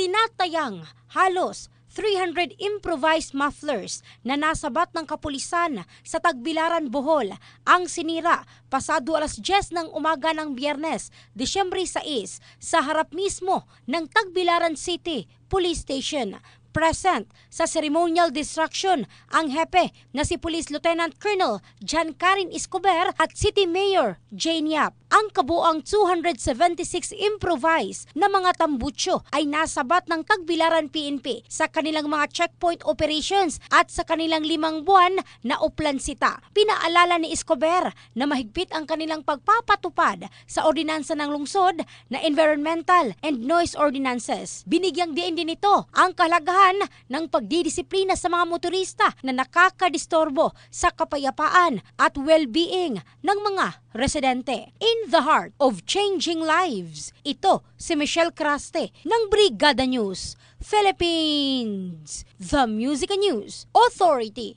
Itinatayang halos 300 improvised mufflers na nasabat ng kapulisan sa Tagbilaran, Bohol ang sinira pasado alas 10 ng umaga ng Biyernes, Disyembre 6 sa harap mismo ng Tagbilaran City Police Station. Present sa ceremonial destruction ang hepe na si Police Lieutenant Colonel John Karin Escobar at City Mayor Jane Yap. Ang kabuang 276 improvised na mga tambutsyo ay nasabat ng Tagbilaran PNP sa kanilang mga checkpoint operations at sa kanilang 5 buwan na uplansita. Pinaalala ni Escobar na mahigpit ang kanilang pagpapatupad sa ordinansa ng lungsod na environmental and noise ordinances. Binigyang diin din ito ang kahalagahan ng pagdidisiplina sa mga motorista na nakakadistorbo sa kapayapaan at well-being ng mga residente. In the heart of changing lives, ito si Michelle Craste ng Brigada News Philippines, the Music and News Authority.